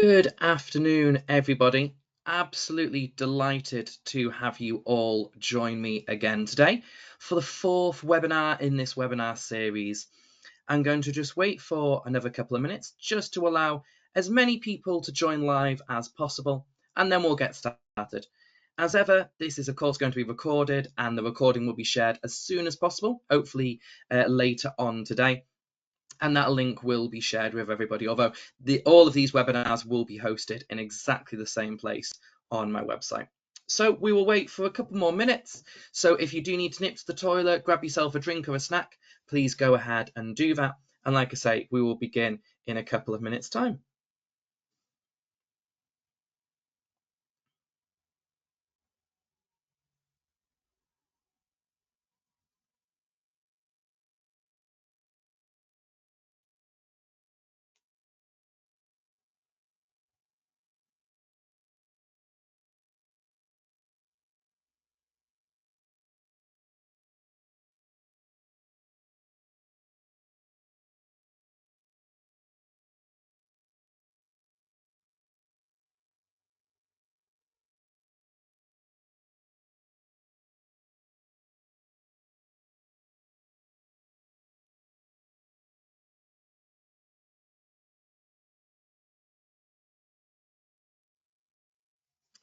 Good afternoon, everybody. Absolutely delighted to have you all join me again today for the fourth webinar in this webinar series. I'm going to just wait for another couple of minutes just to allow as many people to join live as possible, and then we'll get started. As ever, this is of course going to be recorded, and the recording will be shared as soon as possible, hopefully later on today. And that link will be shared with everybody, although all of these webinars will be hosted in exactly the same place on my website. So we will wait for a couple more minutes. So if you do need to nip to the toilet, grab yourself a drink or a snack, please go ahead and do that. And like I say, we will begin in a couple of minutes' time.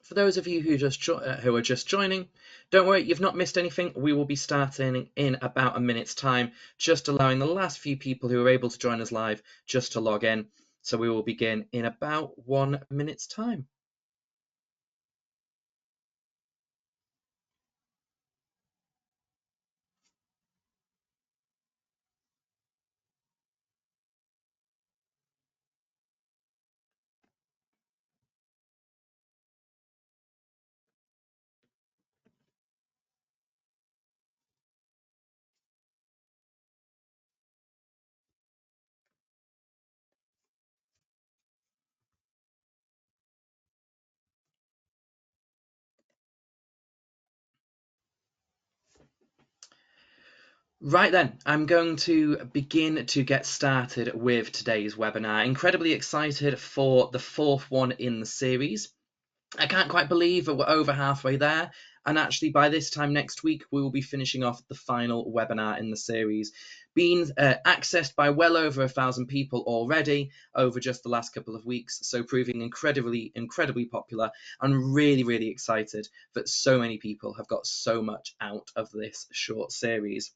For those of you who are just joining, don't worry, you've not missed anything. We will be starting in about a minute's time, just allowing the last few people who are able to join us live just to log in. So we will begin in about 1 minute's time. Right then, I'm going to begin to get started with today's webinar. Incredibly excited for the fourth one in the series. I can't quite believe that we're over halfway there, and actually by this time next week we will be finishing off the final webinar in the series, being accessed by well over 1,000 people already over just the last couple of weeks, so proving incredibly popular, and really excited that so many people have got so much out of this short series.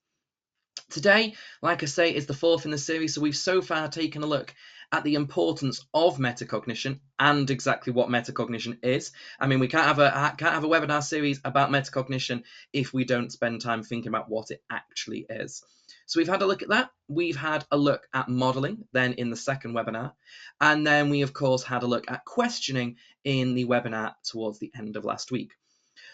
Today, like I say, is the fourth in the series, so we've so far taken a look at the importance of metacognition and exactly what metacognition is. I mean, we can't have a webinar series about metacognition if we don't spend time thinking about what it actually is. So we've had a look at that. We've had a look at modeling then in the second webinar. And then we, of course, had a look at questioning in the webinar towards the end of last week.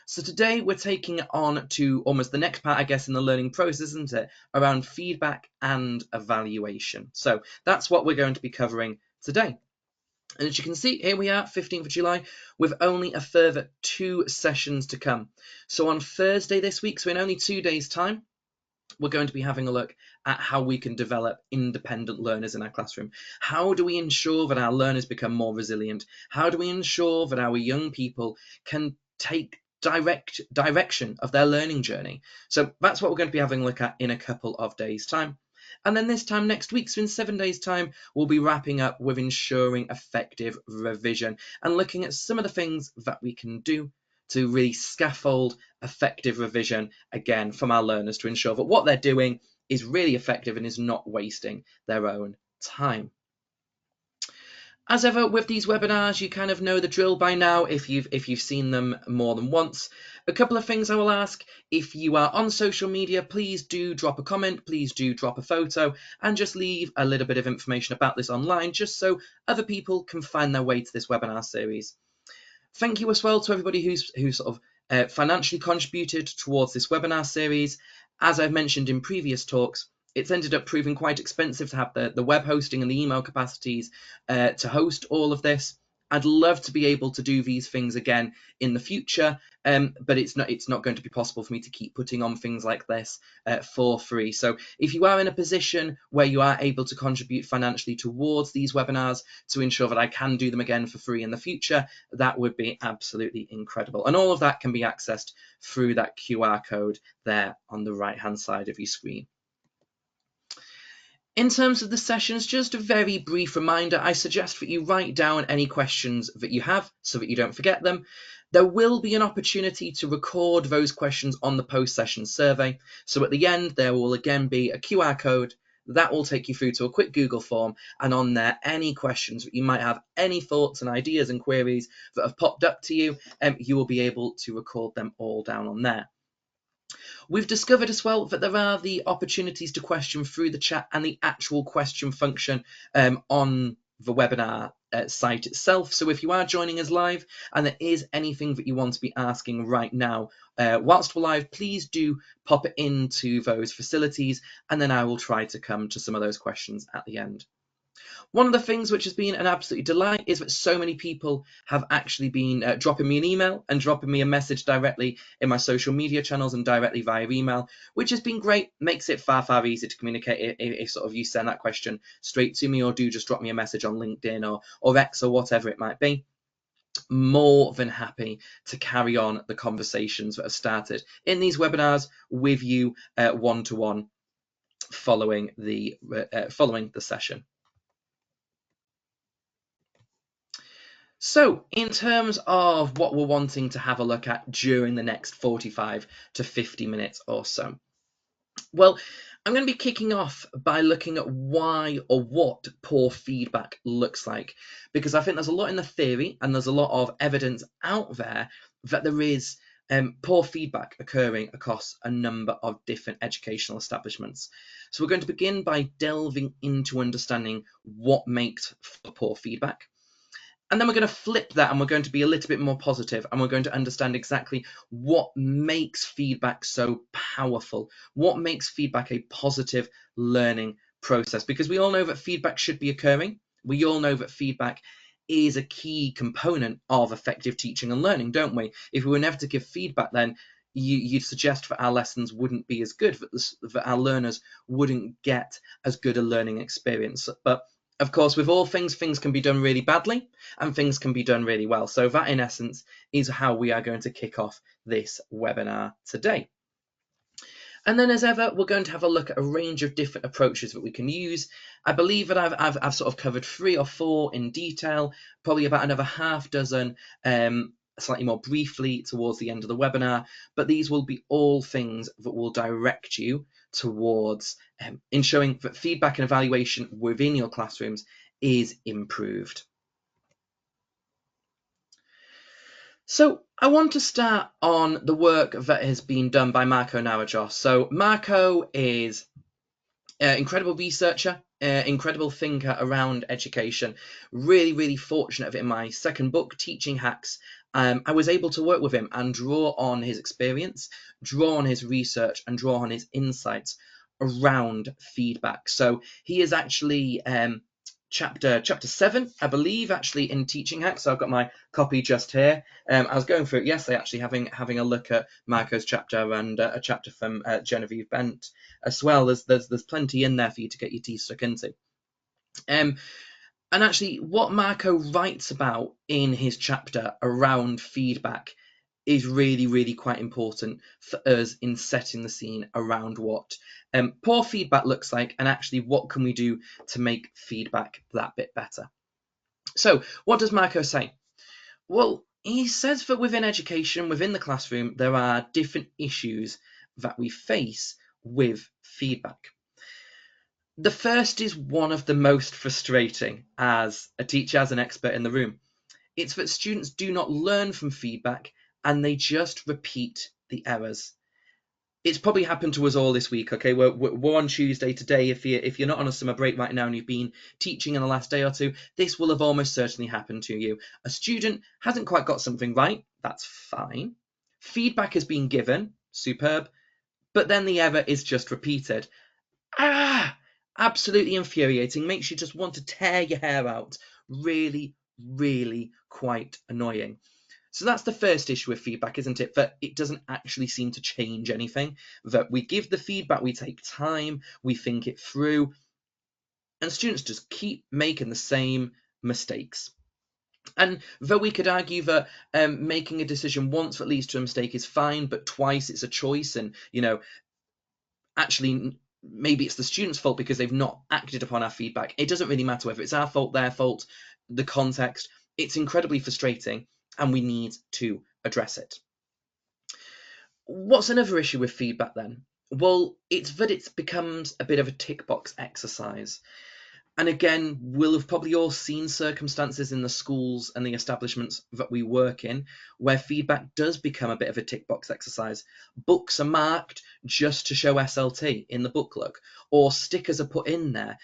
So today we're taking it on to almost the next part, I guess, in the learning process, isn't it? Around feedback and evaluation. So that's what we're going to be covering today. And as you can see, here we are, 15th of July, with only a further 2 sessions to come. So on Thursday this week, so in only 2 days' time, we're going to be having a look at how we can develop independent learners in our classroom. How do we ensure that our learners become more resilient? How do we ensure that our young people can take direction of their learning journey? So that's what we're going to be having a look at in a couple of days' time. And then this time next week, so in 7 days' time, we'll be wrapping up with ensuring effective revision and looking at some of the things that we can do to really scaffold effective revision, again, from our learners to ensure that what they're doing is really effective and is not wasting their own time. As ever with these webinars, you kind of know the drill by now if you've seen them more than once. A couple of things I will ask: if you are on social media, please do drop a comment, please do drop a photo, and just leave a little bit of information about this online, just so other people can find their way to this webinar series. Thank you as well to everybody who's sort of financially contributed towards this webinar series. As I've mentioned in previous talks, it's ended up proving quite expensive to have the web hosting and the email capacities to host all of this. I'd love to be able to do these things again in the future, but it's not going to be possible for me to keep putting on things like this for free. So if you are in a position where you are able to contribute financially towards these webinars to ensure that I can do them again for free in the future, that would be absolutely incredible. And all of that can be accessed through that QR code there on the right hand side of your screen. In terms of the sessions, just a very brief reminder, I suggest that you write down any questions that you have so that you don't forget them. There will be an opportunity to record those questions on the post-session survey. So at the end, there will again be a QR code that will take you through to a quick Google form, and on there, any questions that you might have, any thoughts and ideas and queries that have popped up to you, you will be able to record them all down on there. We've discovered as well that there are the opportunities to question through the chat and the actual question function on the webinar site itself. So if you are joining us live and there is anything that you want to be asking right now whilst we're live, please do pop it into those facilities, and then I will try to come to some of those questions at the end. One of the things which has been an absolute delight is that so many people have actually been dropping me an email and dropping me a message directly in my social media channels and directly via email, which has been great. Makes it far, far easier to communicate if sort of you send that question straight to me, or do just drop me a message on LinkedIn or X or whatever it might be. More than happy to carry on the conversations that have started in these webinars with you one-to-one following the session. So in terms of what we're wanting to have a look at during the next 45 to 50 minutes or so, well, I'm going to be kicking off by looking at why or what poor feedback looks like, because I think there's a lot in the theory and there's a lot of evidence out there that there is poor feedback occurring across a number of different educational establishments. So we're going to begin by delving into understanding what makes for poor feedback. And then we're going to flip that and we're going to be a little bit more positive, and we're going to understand exactly what makes feedback so powerful, what makes feedback a positive learning process, because we all know that feedback should be occurring. We all know that feedback is a key component of effective teaching and learning, don't we? If we were never to give feedback, then you'd suggest that our lessons wouldn't be as good, that our learners wouldn't get as good a learning experience. But of course, with all things, things can be done really badly and things can be done really well. So that, in essence, is how we are going to kick off this webinar today. And then, as ever, we're going to have a look at a range of different approaches that we can use. I believe that I've sort of covered 3 or 4 in detail, probably about another half dozen slightly more briefly towards the end of the webinar, but these will be all things that will direct you towards ensuring that feedback and evaluation within your classrooms is improved. So I want to start on the work that has been done by Marco Naranjo. So Marco is an incredible researcher, incredible thinker around education. Really, really fortunate that in my second book, Teaching Hacks, I was able to work with him and draw on his experience, draw on his research, and draw on his insights around feedback. So he is actually chapter 7, I believe, actually, in Teaching Hacks. So I've got my copy just here. I was going through it yesterday, actually, having a look at Marco's chapter and a chapter from Genevieve Bent as well. There's plenty in there for you to get your teeth stuck into. And actually, what Marco writes about in his chapter around feedback is really, really quite important for us in setting the scene around what poor feedback looks like, and actually what can we do to make feedback that bit better. So what does Marco say? Well, he says that within education, within the classroom, there are different issues that we face with feedback. The first is one of the most frustrating as a teacher, as an expert in the room. It's that students do not learn from feedback and they just repeat the errors. It's probably happened to us all this week. Okay, we're on Tuesday today. If you're not on a summer break right now and you've been teaching in the last day or two, this will have almost certainly happened to you. A student hasn't quite got something right. That's fine. Feedback has been given. Superb. But then the error is just repeated. Absolutely infuriating. Makes you just want to tear your hair out. Really, really quite annoying. So that's the first issue with feedback, isn't it? That it doesn't actually seem to change anything. That we give the feedback, we take time, we think it through, and students just keep making the same mistakes. And though we could argue that making a decision once that leads to a mistake is fine, but twice it's a choice, and actually maybe it's the student's fault because they've not acted upon our feedback. It doesn't really matter whether it's our fault, their fault, the context. It's incredibly frustrating, and we need to address it. What's another issue with feedback then? Well, it's that it becomes a bit of a tick box exercise. And again, we'll have probably all seen circumstances in the schools and the establishments that we work in where feedback does become a bit of a tick box exercise. Books are marked just to show SLT in the book look, or stickers are put in there,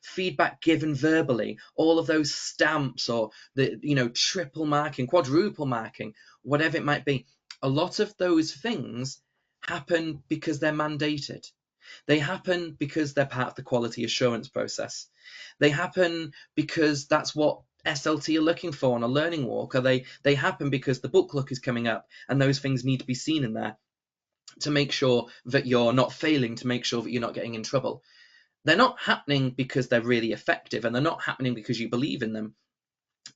feedback given verbally, all of those stamps, or the, triple marking, quadruple marking, whatever it might be. A lot of those things happen because they're mandated. They happen because they're part of the quality assurance process. They happen because that's what SLT are looking for on a learning walk, or they happen because the book look is coming up and those things need to be seen in there to make sure that you're not failing, to make sure that you're not getting in trouble. They're not happening because they're really effective, and they're not happening because you believe in them.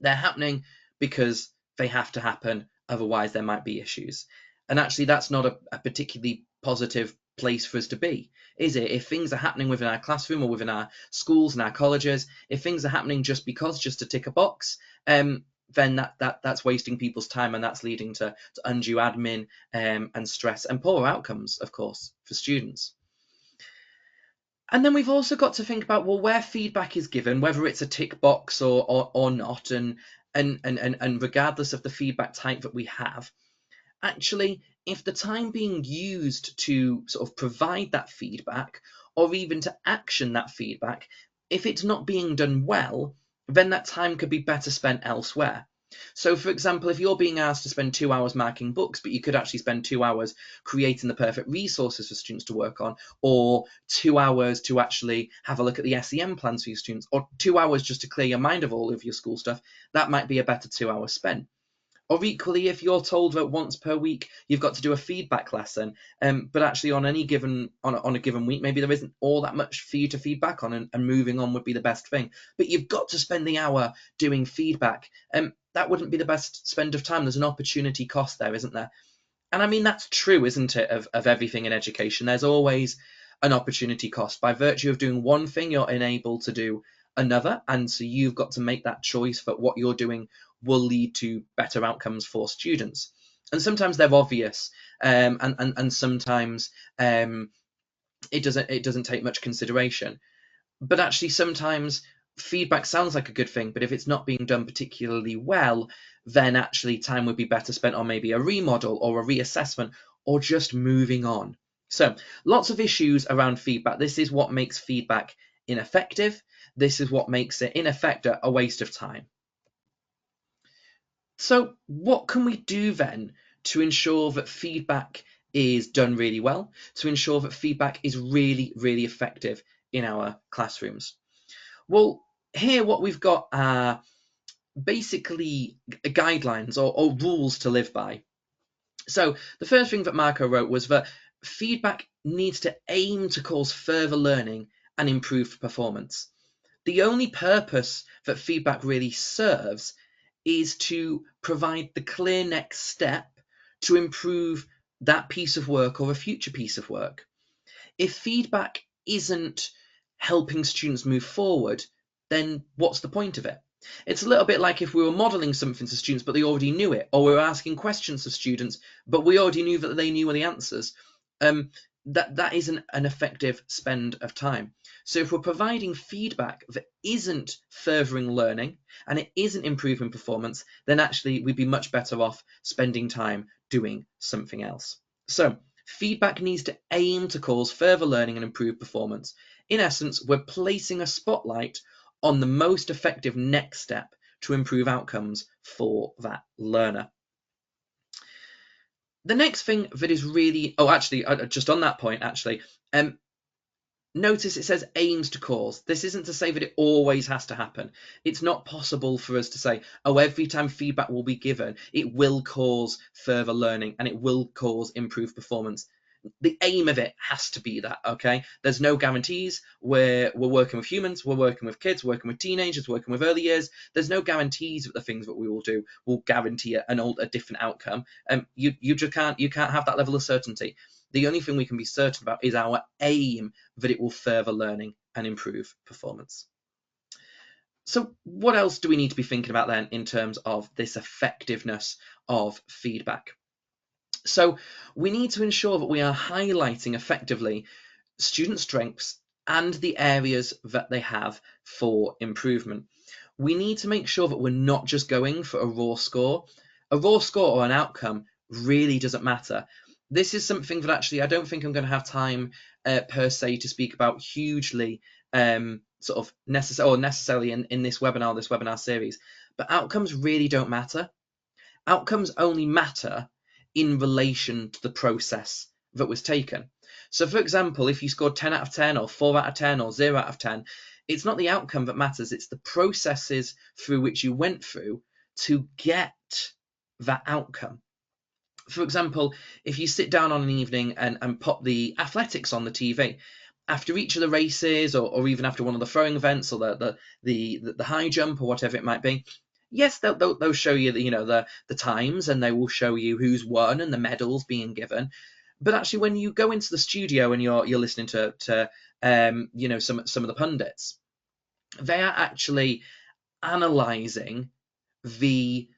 They're happening because they have to happen, otherwise there might be issues. And actually that's not a particularly positive place for us to be, is it? If things are happening within our classroom or within our schools and our colleges, if things are happening just to tick a box, then that's wasting people's time, and that's leading to undue admin and stress and poor outcomes, of course, for students. And then we've also got to think about, well, where feedback is given, whether it's a tick box or not, and regardless of the feedback type that we have, actually, if the time being used to sort of provide that feedback, or even to action that feedback, if it's not being done well, then that time could be better spent elsewhere. So, for example, if you're being asked to spend 2 hours marking books, but you could actually spend 2 hours creating the perfect resources for students to work on, or 2 hours to actually have a look at the SEM plans for your students, or 2 hours just to clear your mind of all of your school stuff, that might be a better 2 hours spent. Or equally, if you're told that once per week you've got to do a feedback lesson, but actually on a given week, maybe there isn't all that much for you to feedback on, and moving on would be the best thing. But you've got to spend the hour doing feedback. That wouldn't be the best spend of time. There's an opportunity cost there, isn't there? And I mean, that's true, isn't it, of everything in education? There's always an opportunity cost. By virtue of doing one thing, you're unable to do another. And so you've got to make that choice that what you're doing will lead to better outcomes for students. And sometimes they're obvious, and sometimes it doesn't take much consideration. But actually, sometimes feedback sounds like a good thing, but if it's not being done particularly well, then actually time would be better spent on maybe a remodel or a reassessment, or just moving on. So lots of issues around feedback. This is what makes feedback ineffective. This is what makes it, in effect, a waste of time. So what can we do then to ensure that feedback is done really well, to ensure that feedback is really, really effective in our classrooms? Well, here what we've got are basically guidelines or rules to live by. So the first thing that Marco wrote was that feedback needs to aim to cause further learning and improve performance. The only purpose that feedback really serves is to provide the clear next step to improve that piece of work or a future piece of work. If feedback isn't helping students move forward, then what's the point of it? It's a little bit like if we were modelling something to students, but they already knew it, or we were asking questions of students, but we already knew that they knew the answers. That isn't an effective spend of time. So if we're providing feedback that isn't furthering learning and it isn't improving performance, then actually we'd be much better off spending time doing something else. So feedback needs to aim to cause further learning and improve performance. In essence, we're placing a spotlight on the most effective next step to improve outcomes for that learner. The next thing that is really, just on that point, actually, Notice it says aims to cause. This isn't to say that it always has to happen. It's not possible for us to say, oh, every time feedback will be given, it will cause further learning and it will cause improved performance. The aim of it has to be that, okay? There's no guarantees. We're working with humans, we're working with kids, working with teenagers, working with early years. There's no guarantees that the things that we will do will guarantee a different outcome. You just can't have that level of certainty. The only thing we can be certain about is our aim that it will further learning and improve performance. So what else do we need to be thinking about then in terms of this effectiveness of feedback? So we need to ensure that we are highlighting effectively student strengths and the areas that they have for improvement. We need to make sure that we're not just going for a raw score. A raw score or an outcome really doesn't matter. This is something that actually I don't think I'm going to have time per se to speak about hugely sort of necessarily in this webinar series. But outcomes really don't matter. Outcomes only matter in relation to the process that was taken. So, for example, if you scored 10 out of 10 or 4 out of 10 or 0 out of 10, it's not the outcome that matters, it's the processes through which you went through to get that outcome. For example, if you sit down on an evening and pop the athletics on the TV, after each of the races or even after one of the throwing events or the high jump or whatever it might be, yes, they'll show you the times and they will show you who's won and the medals being given. But actually, when you go into the studio and you're listening to some of the pundits, they are actually analysing the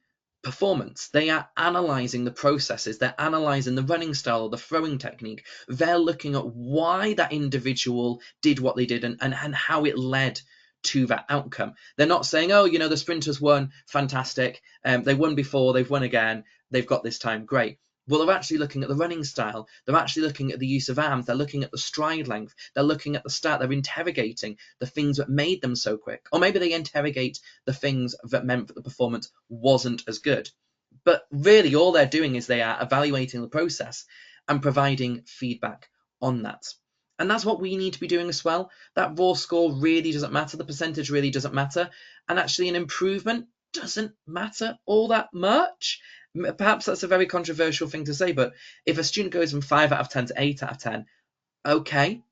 performance. They are analysing the processes. They're analysing the running style or the throwing technique. They're looking at why that individual did what they did and how it led to that outcome. They're not saying, oh, the sprinters won, fantastic. They won before, they've won again, they've got this time, great. Well, they're actually looking at the running style. They're actually looking at the use of arms. They're looking at the stride length. They're looking at the start. They're interrogating the things that made them so quick. Or maybe they interrogate the things that meant that the performance wasn't as good. But really, all they're doing is they are evaluating the process and providing feedback on that. And that's what we need to be doing as well. That raw score really doesn't matter. The percentage really doesn't matter. And actually, an improvement doesn't matter all that much. Perhaps that's a very controversial thing to say, but if a student goes from 5 out of 10 to 8 out of 10, okay,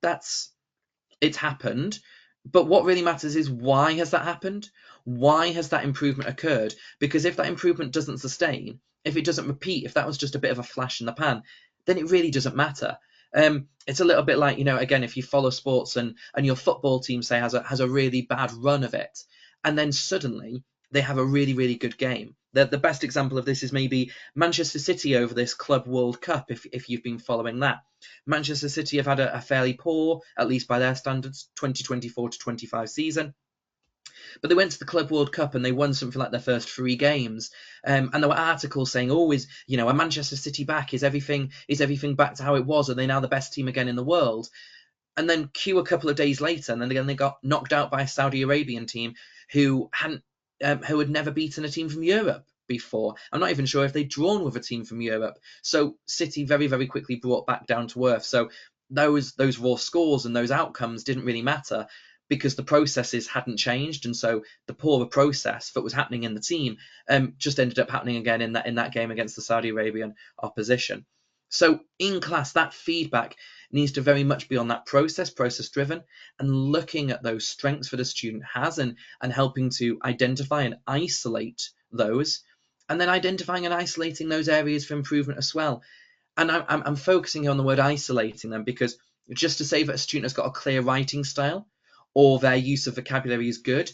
it's happened. But what really matters is, why has that happened? Why has that improvement occurred? Because if that improvement doesn't sustain, if it doesn't repeat, if that was just a bit of a flash in the pan, then it really doesn't matter. It's a little bit like, again, if you follow sports and your football team, say, has a really bad run of it, and then suddenly they have a really, really good game. The best example of this is maybe Manchester City over this Club World Cup, if you've been following that. Manchester City have had a fairly poor, at least by their standards, 2024 to 25 season. But they went to the Club World Cup and they won something like their first 3 games. And there were articles saying, oh, a Manchester City back? Is everything back to how it was? Are they now the best team again in the world? And then cue a couple of days later, and then again they got knocked out by a Saudi Arabian team who had never beaten a team from Europe before. I'm not even sure if they'd drawn with a team from Europe. So City very, very quickly brought back down to earth. So those raw scores and those outcomes didn't really matter because the processes hadn't changed, and so the poorer process that was happening in the team just ended up happening again in that game against the Saudi Arabian opposition. So in class, that feedback needs to very much be on that process driven, and looking at those strengths that a student has and helping to identify and isolate those, and then identifying and isolating those areas for improvement as well. And I'm focusing on the word isolating them because just to say that a student has got a clear writing style or their use of vocabulary is good,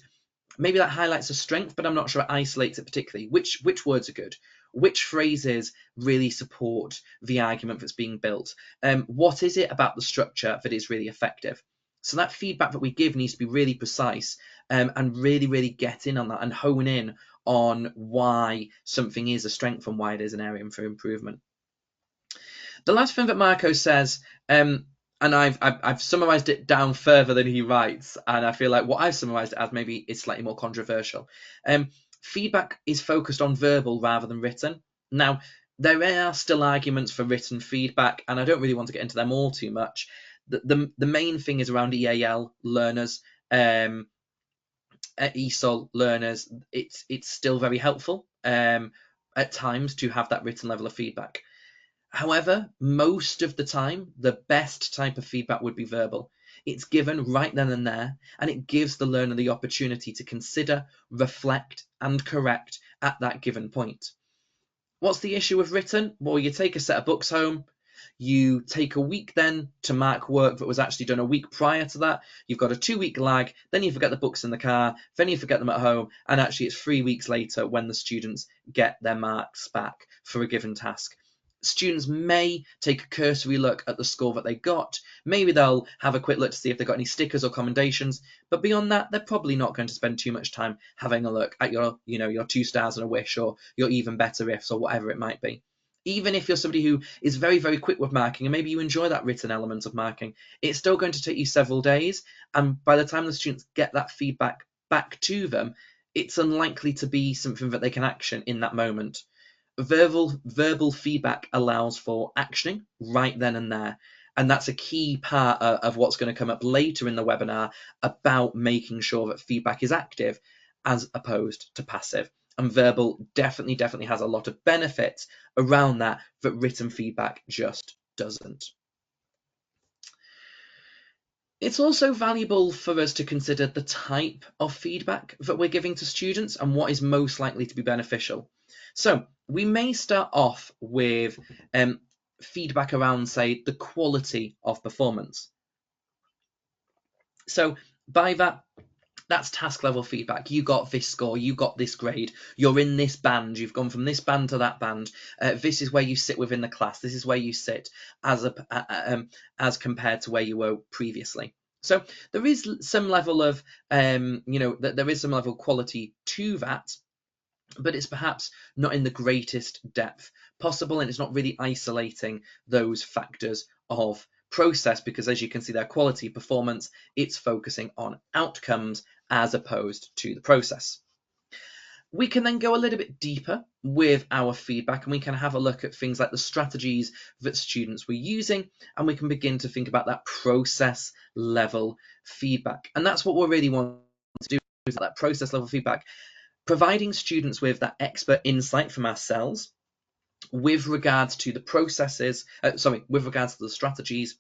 maybe that highlights a strength, but I'm not sure it isolates it particularly. Which words are good? Which phrases really support the argument that's being built? What is it about the structure that is really effective? So that feedback that we give needs to be really precise and really, really get in on that and hone in on why something is a strength and why it is an area for improvement. The last thing that Marco says, and I've summarized it down further than he writes, and I feel like what I've summarized it as maybe is slightly more controversial. Feedback is focused on verbal rather than written. Now, there are still arguments for written feedback, and I don't really want to get into them all too much. The main thing is around EAL learners, ESOL learners. It's still very helpful at times to have that written level of feedback. However, most of the time, the best type of feedback would be verbal. It's given right then and there, and it gives the learner the opportunity to consider, reflect, and correct at that given point. What's the issue with written? Well, you take a set of books home, you take a week then to mark work that was actually done a week prior to that. You've got a 2-week lag, then you forget the books in the car, then you forget them at home, and actually it's 3 weeks later when the students get their marks back for a given task. Students may take a cursory look at the score that they got. Maybe they'll have a quick look to see if they've got any stickers or commendations. But beyond that, they're probably not going to spend too much time having a look at your 2 stars and a wish, or your even better ifs, or whatever it might be. Even if you're somebody who is very, very quick with marking, and maybe you enjoy that written element of marking, it's still going to take you several days. And by the time the students get that feedback back to them, it's unlikely to be something that they can action in that moment. Verbal feedback allows for actioning right then and there. And that's a key part of what's going to come up later in the webinar about making sure that feedback is active as opposed to passive. And verbal definitely has a lot of benefits around that written feedback just doesn't. It's also valuable for us to consider the type of feedback that we're giving to students and what is most likely to be beneficial. So we may start off with feedback around, say, the quality of performance. So by that, that's task level feedback. You got this score, you got this grade, you're in this band, you've gone from this band to that band. This is where you sit within the class. This is where you sit as compared to where you were previously. So there is some level of there is some level of quality to that, but it's perhaps not in the greatest depth possible, and it's not really isolating those factors of process, because as you can see there, quality performance, it's focusing on outcomes as opposed to the process. We can then go a little bit deeper with our feedback, and we can have a look at things like the strategies that students were using, and we can begin to think about that process level feedback. And that's what we really want to do, is that process level feedback, providing students with that expert insight from ourselves with regards to the processes, with regards to the strategies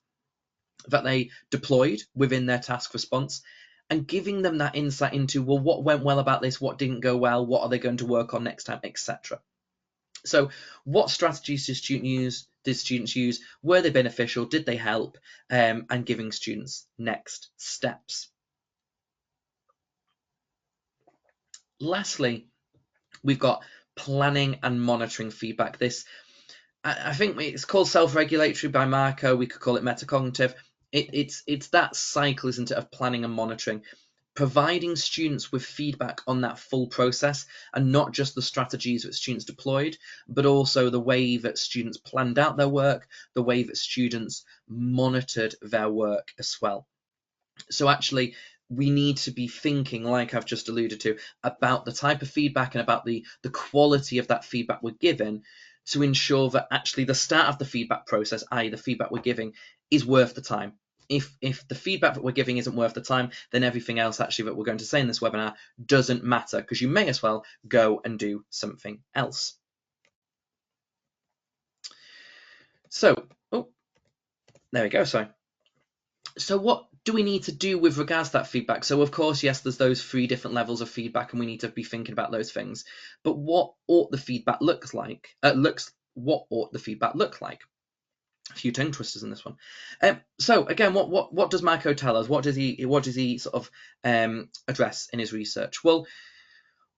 that they deployed within their task response, and giving them that insight into, well, what went well about this, what didn't go well, what are they going to work on next time, etc. So what strategies did students use? Were they beneficial? Did they help? And giving students next steps. Lastly, we've got planning and monitoring feedback. This, I think it's called self-regulatory by Marco. We could call it metacognitive. It's that cycle, isn't it, of planning and monitoring, providing students with feedback on that full process, and not just the strategies that students deployed, but also the way that students planned out their work, the way that students monitored their work as well. So actually, we need to be thinking, like I've just alluded to, about the type of feedback and about the quality of that feedback we're given, to ensure that actually the start of the feedback process, i.e. the feedback we're giving, is worth the time. If the feedback that we're giving isn't worth the time, then everything else actually that we're going to say in this webinar doesn't matter, because you may as well go and do something else. So, there we go, sorry. So what do we need to do with regards to that feedback? So of course, yes, there's those 3 different levels of feedback, and we need to be thinking about those things. But what ought the feedback look like? What ought the feedback look like? A few tongue twisters in this one. So again, what does Marco tell us? What does he sort of address in his research? Well,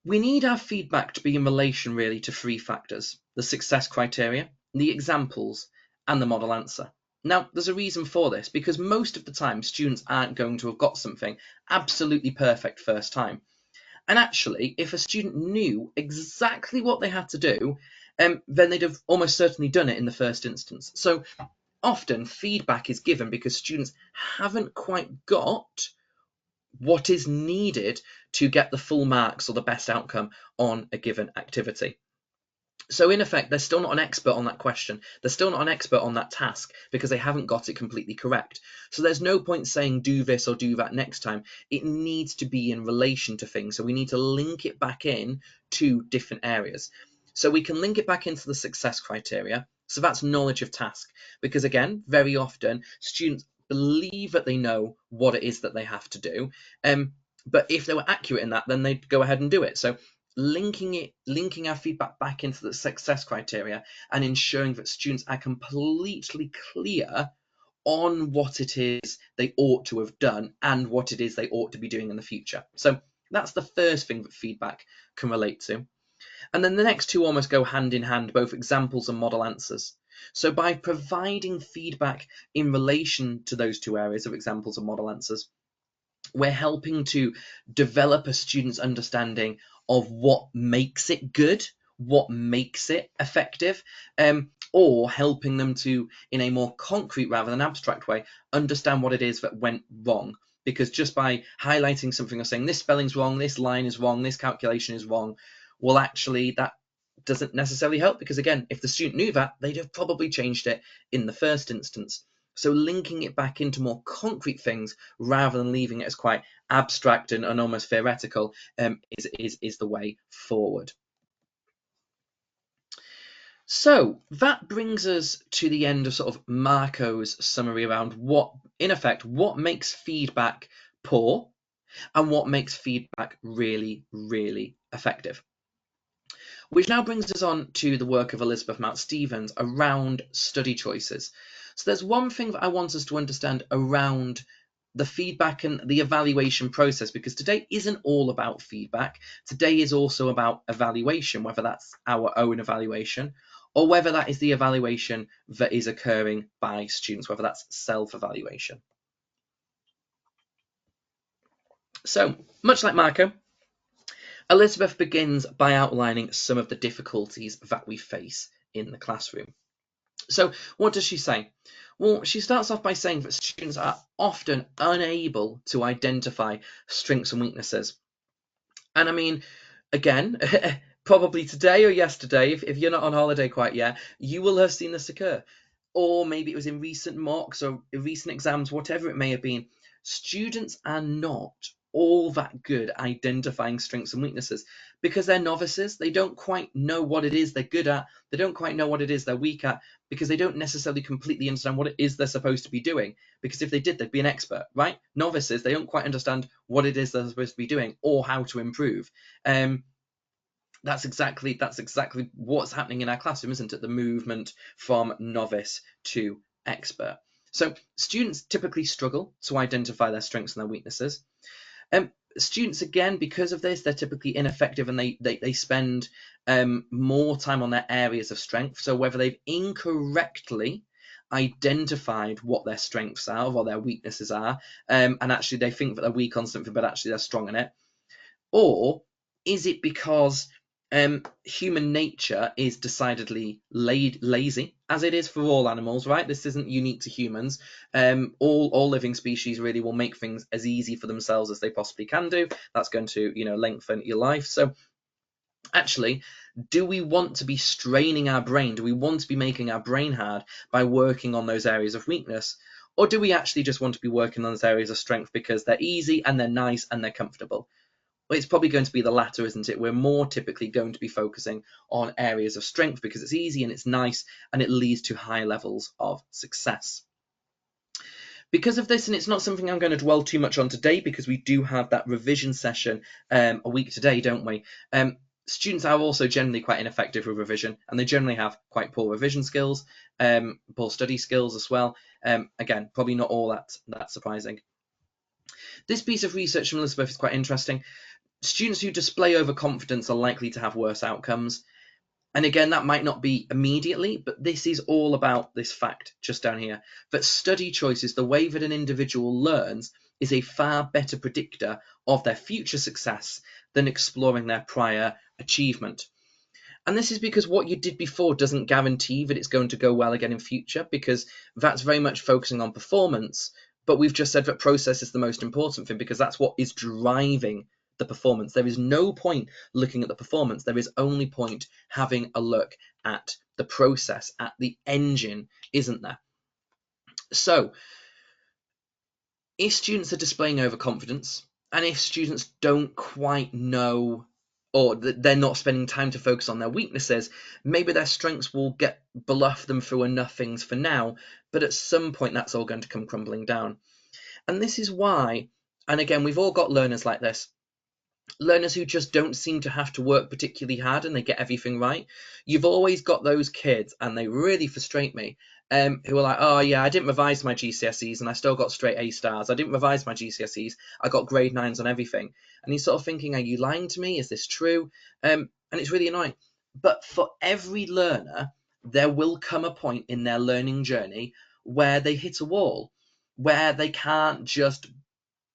we need our feedback to be in relation really to 3 factors: the success criteria, the examples, and the model answer. Now, there's a reason for this, because most of the time students aren't going to have got something absolutely perfect first time. And actually, if a student knew exactly what they had to do, then they'd have almost certainly done it in the first instance. So often feedback is given because students haven't quite got what is needed to get the full marks or the best outcome on a given activity. So in effect, they're still not an expert on that question. They're still not an expert on that task because they haven't got it completely correct. So there's no point saying do this or do that next time. It needs to be in relation to things. So we need to link it back in to different areas. So we can link it back into the success criteria. So that's knowledge of task. Because again, very often students believe that they know what it is that they have to do. But if they were accurate in that, then they'd go ahead and do it. So linking our feedback back into the success criteria and ensuring that students are completely clear on what it is they ought to have done and what it is they ought to be doing in the future. So that's the first thing that feedback can relate to. And then the next two almost go hand in hand, both examples and model answers. So by providing feedback in relation to those two areas of examples and model answers, we're helping to develop a student's understanding of what makes it good, what makes it effective, or helping them to, in a more concrete rather than abstract way, understand what it is that went wrong. Because just by highlighting something or saying this spelling's wrong, this line is wrong, this calculation is wrong, well, actually, that doesn't necessarily help, because again, if the student knew that, they'd have probably changed it in the first instance. So linking it back into more concrete things rather than leaving it as quite abstract and almost theoretical is the way forward. So that brings us to the end of sort of Marco's summary around what, in effect, what makes feedback poor and what makes feedback really, really effective. Which now brings us on to the work of Elizabeth Mount Stevens around study choices. So there's one thing that I want us to understand around the feedback and the evaluation process, because today isn't all about feedback. Today is also about evaluation, whether that's our own evaluation or whether that is the evaluation that is occurring by students, whether that's self-evaluation. So, much like Marco, Elizabeth begins by outlining some of the difficulties that we face in the classroom. So what does she say? Well, she starts off by saying that students are often unable to identify strengths and weaknesses. And I mean, again, probably today or yesterday, if you're not on holiday quite yet, you will have seen this occur. Or maybe it was in recent mocks or recent exams, whatever it may have been. Students are not all that good at identifying strengths and weaknesses because they're novices. They don't quite know what it is they're good at. They don't quite know what it is they're weak at because they don't necessarily completely understand what it is they're supposed to be doing. Because if they did, they'd be an expert, right? Novices, they don't quite understand what it is they're supposed to be doing or how to improve. That's exactly what's happening in our classroom, isn't it? The movement from novice to expert. So students typically struggle to identify their strengths and their weaknesses. Students, again, because of this, they're typically ineffective and they spend more time on their areas of strength. So whether they've incorrectly identified what their strengths are or what their weaknesses are, and actually they think that they're weak on something, but actually they're strong in it, or is it because human nature is decidedly lazy, as it is for all animals, right? This isn't unique to humans. All living species really will make things as easy for themselves as they possibly can do. That's going to, lengthen your life. So actually, do we want to be straining our brain? Do we want to be making our brain hard by working on those areas of weakness? Or do we actually just want to be working on those areas of strength because they're easy and they're nice and they're comfortable? Well, it's probably going to be the latter, isn't it? We're more typically going to be focusing on areas of strength because it's easy and it's nice and it leads to high levels of success. Because of this, and it's not something I'm going to dwell too much on today because we do have that revision session a week today, don't we? Students are also generally quite ineffective with revision, and they generally have quite poor revision skills, poor study skills as well. Again, probably not all that surprising. This piece of research from Elizabeth is quite interesting. Students who display overconfidence are likely to have worse outcomes. And again, that might not be immediately, but this is all about this fact just down here, that study choices, the way that an individual learns, is a far better predictor of their future success than exploring their prior achievement. And this is because what you did before doesn't guarantee that it's going to go well again in future, because that's very much focusing on performance. But we've just said that process is the most important thing because that's what is driving the performance. There is no point looking at the performance. There is only point having a look at the process, at the engine, isn't there? So if students are displaying overconfidence, and if students don't quite know, or they're not spending time to focus on their weaknesses, maybe their strengths will get bluff them through enough things for now, but at some point that's all going to come crumbling down. And this is why, and again, we've all got learners like this, learners who just don't seem to have to work particularly hard and they get everything right. You've always got those kids, and they really frustrate me, who are like, oh yeah, I didn't revise my GCSEs and I still got straight A stars. I didn't revise my GCSEs, I got grade 9s on everything. And you're sort of thinking, are you lying to me? Is this true? And it's really annoying. But for every learner, there will come a point in their learning journey where they hit a wall, where they can't just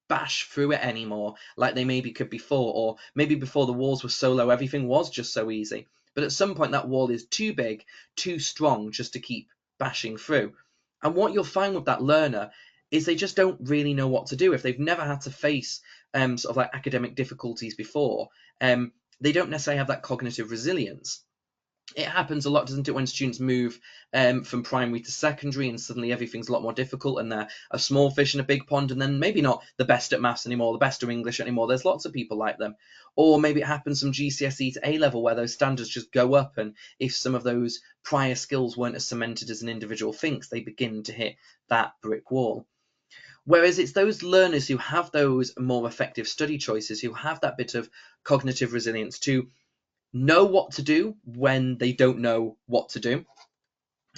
bash through it anymore like they maybe could before, or maybe before the walls were so low everything was just so easy. But at some point that wall is too big, too strong just to keep bashing through. And what you'll find with that learner is they just don't really know what to do. If they've never had to face sort of like academic difficulties before, they don't necessarily have that cognitive resilience. It happens a lot, doesn't it, when students move from primary to secondary and suddenly everything's a lot more difficult and they're a small fish in a big pond, and then maybe not the best at maths anymore, the best at English anymore. There's lots of people like them. Or maybe it happens from GCSE to A level where those standards just go up, and if some of those prior skills weren't as cemented as an individual thinks, they begin to hit that brick wall. Whereas it's those learners who have those more effective study choices, who have that bit of cognitive resilience to know what to do when they don't know what to do.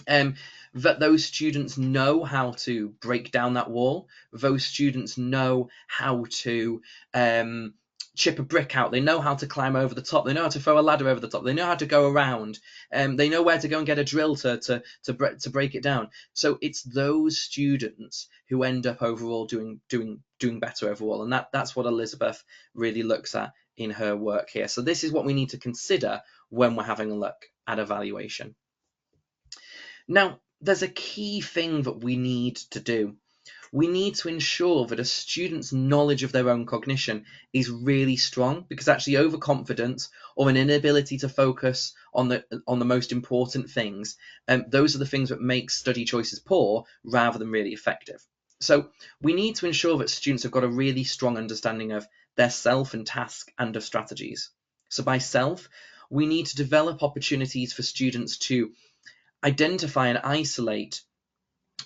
That those students know how to break down that wall. Those students know how to chip a brick out. They know how to climb over the top. They know how to throw a ladder over the top. They know how to go around. They know where to go and get a drill to break it down. So it's those students who end up overall doing better overall, and that's what Elizabeth really looks at in her work here. So this is what we need to consider when we're having a look at evaluation. Now, there's a key thing that we need to do. We need to ensure that a student's knowledge of their own cognition is really strong, because actually overconfidence or an inability to focus on the most important things, those are the things that make study choices poor rather than really effective. So we need to ensure that students have got a really strong understanding of their self and task and of strategies. So by self, we need to develop opportunities for students to identify and isolate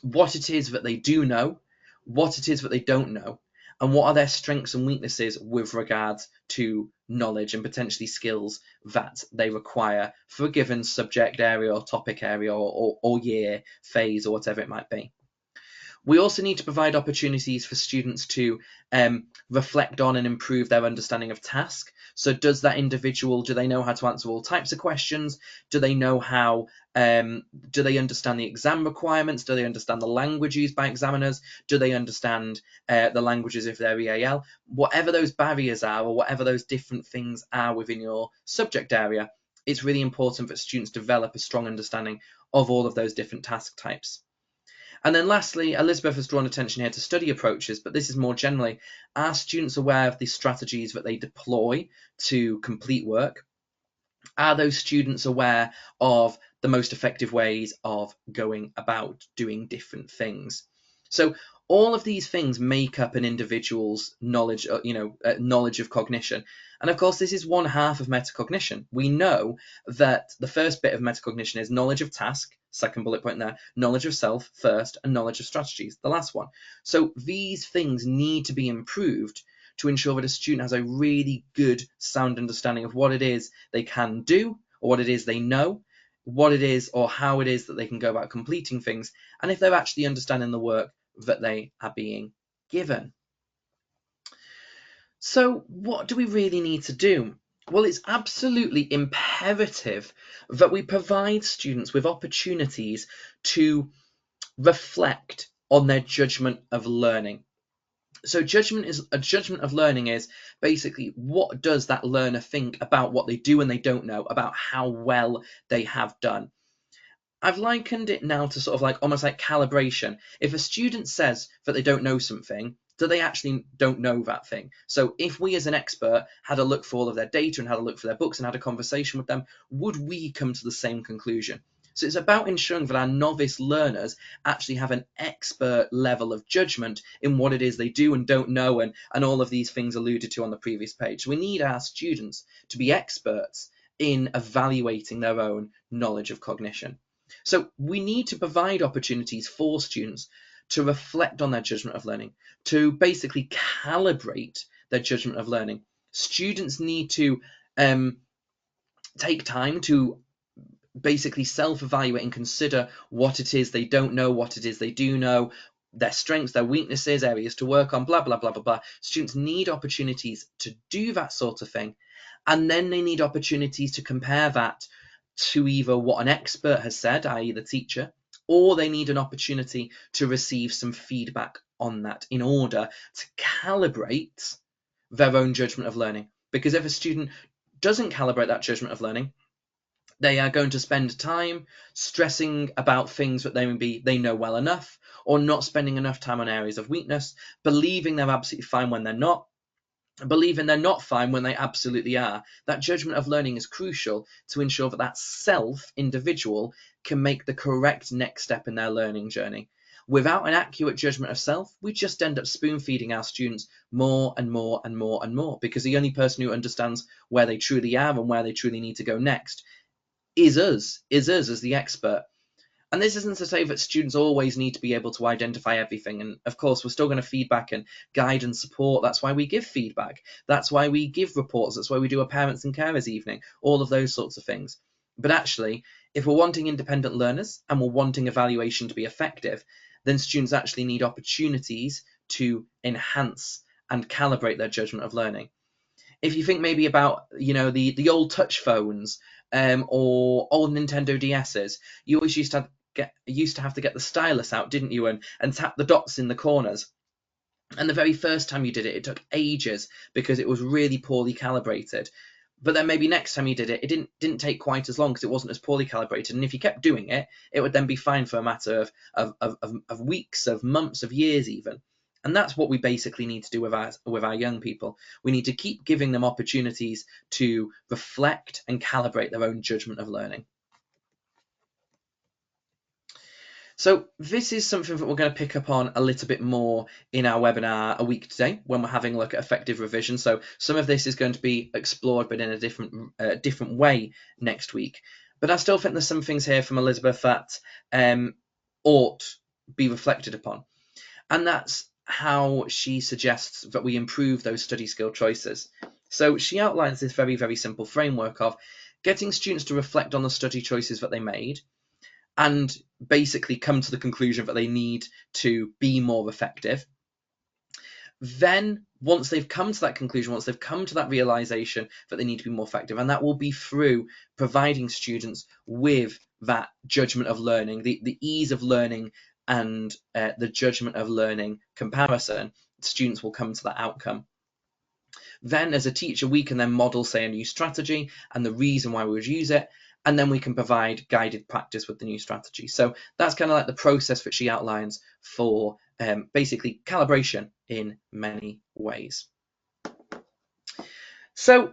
what it is that they do know, what it is that they don't know, and what are their strengths and weaknesses with regards to knowledge and potentially skills that they require for a given subject area or topic area or year, phase, or whatever it might be. We also need to provide opportunities for students to reflect on and improve their understanding of task. So does that individual, do they know how to answer all types of questions? Do they know how, do they understand the exam requirements? Do they understand the language used by examiners? Do they understand the languages if they're EAL? Whatever those barriers are, or whatever those different things are within your subject area, it's really important that students develop a strong understanding of all of those different task types. And then lastly, Elizabeth has drawn attention here to study approaches, but this is more generally, are students aware of the strategies that they deploy to complete work? Are those students aware of the most effective ways of going about doing different things? So all of these things make up an individual's knowledge, knowledge of cognition. And of course, this is one half of metacognition. We know that the first bit of metacognition is knowledge of task, second bullet point there, knowledge of self first, and knowledge of strategies, the last one. So these things need to be improved to ensure that a student has a really good, sound understanding of what it is they can do, or what it is they know, what it is or how it is that they can go about completing things, and if they're actually understanding the work that they are being given. So what do we really need to do? Well, it's absolutely imperative that we provide students with opportunities to reflect on their judgment of learning. So judgment of learning is basically, what does that learner think about what they do and they don't know, about how well they have done. I've likened it now to sort of like almost like calibration. If a student says that they don't know something, Do they actually don't know that thing? So if we as an expert had a look for all of their data and had a look for their books and had a conversation with them, would we come to the same conclusion? So it's about ensuring that our novice learners actually have an expert level of judgment in what it is they do and don't know, and all of these things alluded to on the previous page. So we need our students to be experts in evaluating their own knowledge of cognition. So we need to provide opportunities for students to reflect on their judgment of learning, to basically calibrate their judgment of learning. Students need to take time to basically self-evaluate and consider what it is they don't know, what it is they do know, their strengths, their weaknesses, areas to work on, blah, blah, blah, blah, blah. Students need opportunities to do that sort of thing. And then they need opportunities to compare that to either what an expert has said, i.e. the teacher, or they need an opportunity to receive some feedback on that in order to calibrate their own judgment of learning. Because if a student doesn't calibrate that judgment of learning, they are going to spend time stressing about things that they know well enough, or not spending enough time on areas of weakness, believing they're absolutely fine when they're not, believing they're not fine when they absolutely are. That judgment of learning is crucial to ensure that that self individual can make the correct next step in their learning journey. Without an accurate judgment of self, we just end up spoon feeding our students more and more and more and more, because the only person who understands where they truly are and where they truly need to go next is us as the expert. And this isn't to say that students always need to be able to identify everything. And of course, we're still going to feedback and guide and support. That's why we give feedback. That's why we give reports. That's why we do a parents and carers evening, all of those sorts of things. But actually, if we're wanting independent learners and we're wanting evaluation to be effective, then students actually need opportunities to enhance and calibrate their judgment of learning. If you think maybe about, the old touch phones, or old Nintendo DSs, you always used to have to get the stylus out, didn't you, and tap the dots in the corners. And the very first time you did it, it took ages because it was really poorly calibrated. But then maybe next time you did it, it didn't take quite as long because it wasn't as poorly calibrated. And if you kept doing it, it would then be fine for a matter of weeks, of months, of years even. And that's what we basically need to do with our young people. We need to keep giving them opportunities to reflect and calibrate their own judgment of learning. So this is something that we're going to pick up on a little bit more in our webinar a week today when we're having a look at effective revision. So some of this is going to be explored, but in a different way next week. But I still think there's some things here from Elizabeth that ought be reflected upon. And that's how she suggests that we improve those study skill choices. So she outlines this very, very simple framework of getting students to reflect on the study choices that they made, and basically come to the conclusion that they need to be more effective. Then once they've come to that conclusion, once they've come to that realization that they need to be more effective, and that will be through providing students with that judgment of learning, the ease of learning and the judgment of learning comparison, students will come to that outcome. Then as a teacher, we can then model, say, a new strategy and the reason why we would use it, and then we can provide guided practice with the new strategy. So that's kind of like the process that she outlines for basically calibration in many ways. So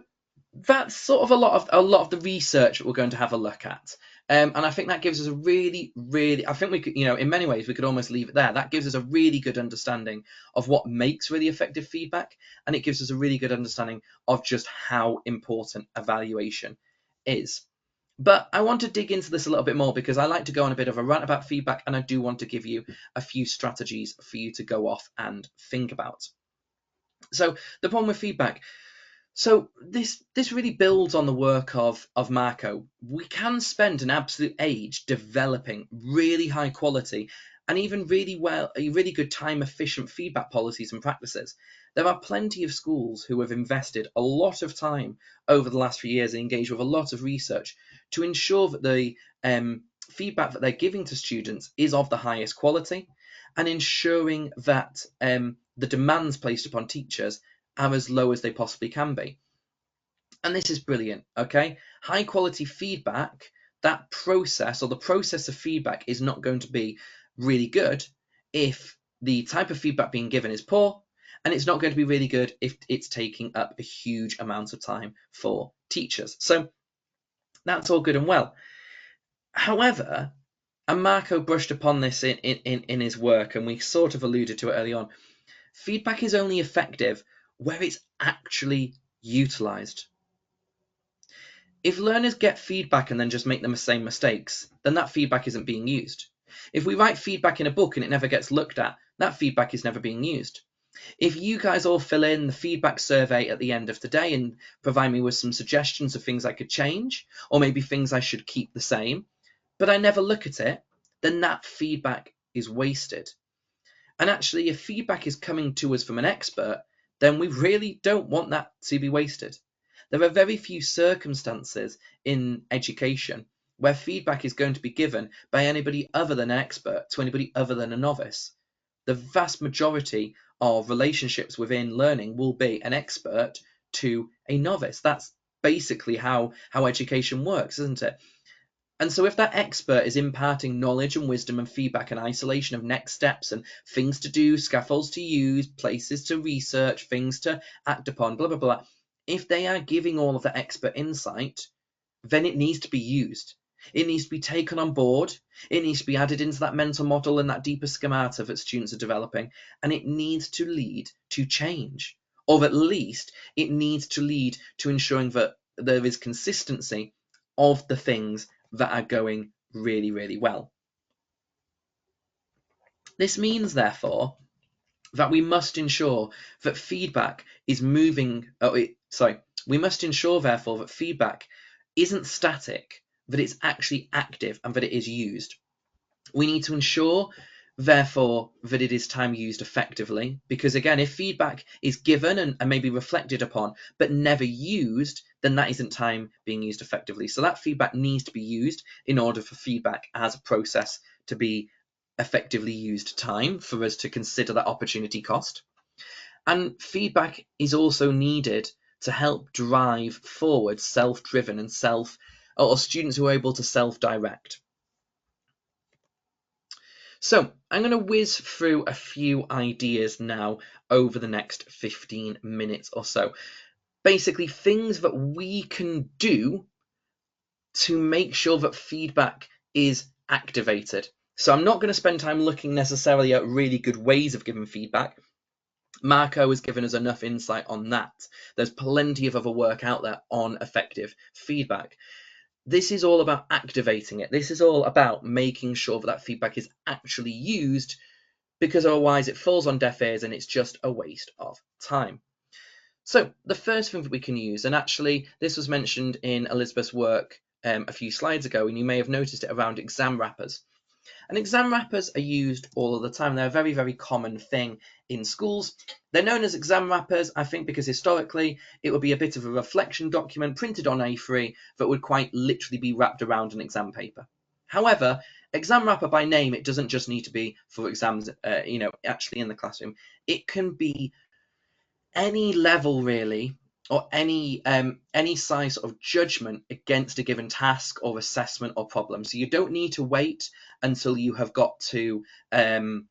that's sort of a lot of the research that we're going to have a look at. And I think that gives us a really, I think we could, in many ways, we could almost leave it there. That gives us a really good understanding of what makes really effective feedback. And it gives us a really good understanding of just how important evaluation is. But I want to dig into this a little bit more because I like to go on a bit of a rant about feedback, and I do want to give you a few strategies for you to go off and think about. So the problem with feedback. So this really builds on the work of Marco. We can spend an absolute age developing really high quality and even really good time efficient feedback policies and practices. There are plenty of schools who have invested a lot of time over the last few years and engaged with a lot of research to ensure that the feedback that they're giving to students is of the highest quality, and ensuring that the demands placed upon teachers are as low as they possibly can be. And this is brilliant, okay? High quality feedback, that process or the process of feedback is not going to be really good if the type of feedback being given is poor, and it's not going to be really good if it's taking up a huge amount of time for teachers. So that's all good and well. However, and Marco brushed upon this in his work, and we sort of alluded to it early on, feedback is only effective where it's actually utilised. If learners get feedback and then just make the same mistakes, then that feedback isn't being used. If we write feedback in a book and it never gets looked at, that feedback is never being used. If you guys all fill in the feedback survey at the end of the day and provide me with some suggestions of things I could change, or maybe things I should keep the same, but I never look at it, then that feedback is wasted. And actually, if feedback is coming to us from an expert, then we really don't want that to be wasted. There are very few circumstances in education where feedback is going to be given by anybody other than an expert to anybody other than a novice. The vast majority of relationships within learning will be an expert to a novice. That's basically how education works, isn't it? And so if that expert is imparting knowledge and wisdom and feedback and isolation of next steps and things to do, scaffolds to use, places to research, things to act upon, blah, blah, blah, if they are giving all of that expert insight, then it needs to be used. It needs to be taken on board. It needs to be added into that mental model and that deeper schemata that students are developing. And it needs to lead to change. Or at least it needs to lead to ensuring that there is consistency of the things that are going really, really well. This means, therefore, that we must ensure that feedback is moving. We must ensure, therefore, that feedback isn't static, that it's actually active and that it is used. We need to ensure, therefore, that it is time used effectively, because again, if feedback is given and maybe reflected upon, but never used, then that isn't time being used effectively. So that feedback needs to be used in order for feedback as a process to be effectively used time for us to consider that opportunity cost. And feedback is also needed to help drive forward self-driven and or students who are able to self-direct. So I'm going to whiz through a few ideas now over the next 15 minutes or so. Basically, things that we can do to make sure that feedback is activated. So I'm not going to spend time looking necessarily at really good ways of giving feedback. Marco has given us enough insight on that. There's plenty of other work out there on effective feedback. This is all about activating it. This is all about making sure that feedback is actually used, because otherwise it falls on deaf ears and it's just a waste of time. So the first thing that we can use, and actually this was mentioned in Elizabeth's work a few slides ago, and you may have noticed it around exam wrappers. And exam wrappers are used all of the time. They're a very, very common thing in schools. They're known as exam wrappers, I think, because historically it would be a bit of a reflection document printed on A3 that would quite literally be wrapped around an exam paper. However, exam wrapper by name, it doesn't just need to be for exams, actually in the classroom. It can be any level really, or any size of judgment against a given task or assessment or problem. So you don't need to wait until you have got to a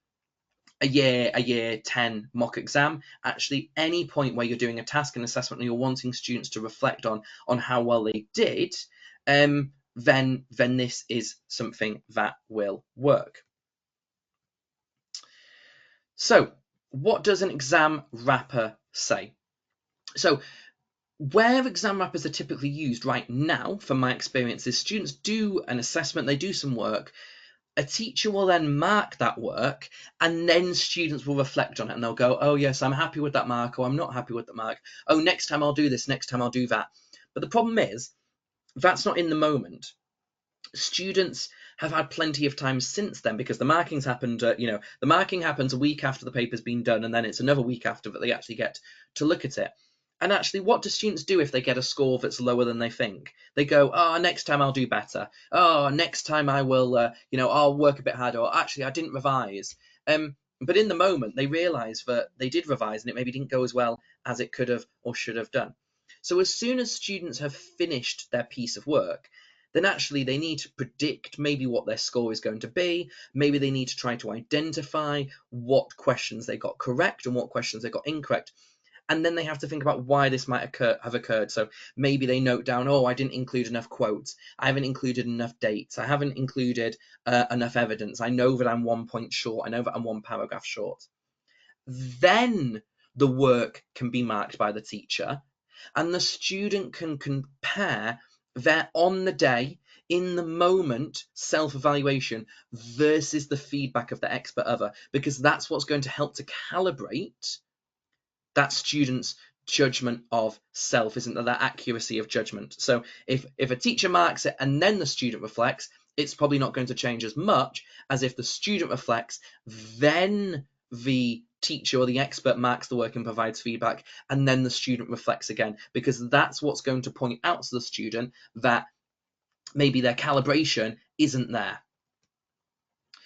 year 10 mock exam. Actually, any point where you're doing a task and assessment and you're wanting students to reflect on how well they did, then this is something that will work. So what does an exam wrapper say? So where exam wrappers are typically used right now, from my experience, is students do an assessment, they do some work, a teacher will then mark that work, and then students will reflect on it and they'll go, oh yes, I'm happy with that mark, or I'm not happy with the mark, oh next time I'll do this, next time I'll do that. But the problem is, that's not in the moment. Students have had plenty of time since then, because the marking's happened, the marking happens a week after the paper's been done, and then it's another week after that they actually get to look at it. And actually, what do students do if they get a score that's lower than they think? They go, oh, next time I'll do better. Oh, next time I will, I'll work a bit harder. Or actually, I didn't revise. But in the moment, they realise that they did revise and it maybe didn't go as well as it could have or should have done. So as soon as students have finished their piece of work, then actually they need to predict maybe what their score is going to be. Maybe they need to try to identify what questions they got correct and what questions they got incorrect. And then they have to think about why this might have occurred. So maybe they note down, oh, I didn't include enough quotes. I haven't included enough dates. I haven't included enough evidence. I know that I'm 1 point short. I know that I'm 1 paragraph short. Then the work can be marked by the teacher, and the student can compare their on the day, in the moment self-evaluation versus the feedback of the expert other, because that's what's going to help to calibrate that student's judgment of self, isn't there? That accuracy of judgment. So if a teacher marks it and then the student reflects, it's probably not going to change as much as if the student reflects, then the teacher or the expert marks the work and provides feedback, and then the student reflects again, because that's what's going to point out to the student that maybe their calibration isn't there.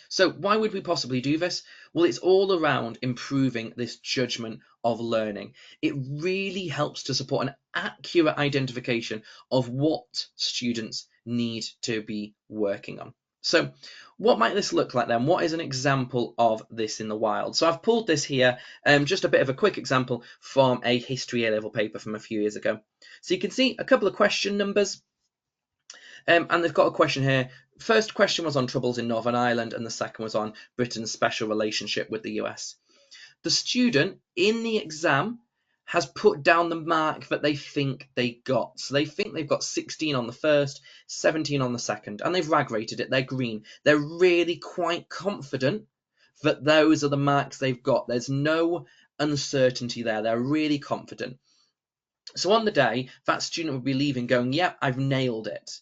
So why would we possibly do this? Well, it's all around improving this judgment of learning. It really helps to support an accurate identification of what students need to be working on. So what might this look like then? What is an example of this in the wild? So I've pulled this here, just a bit of a quick example from a history A-level paper from a few years ago. So you can see a couple of question numbers. And they've got a question here. First question was on troubles in Northern Ireland, and the second was on Britain's special relationship with the US. The student in the exam has put down the mark that they think they got. So they think they've got 16 on the first, 17 on the second, and they've rag rated it. They're green. They're really quite confident that those are the marks they've got. There's no uncertainty there. They're really confident. So on the day, that student would be leaving going, yep, I've nailed it.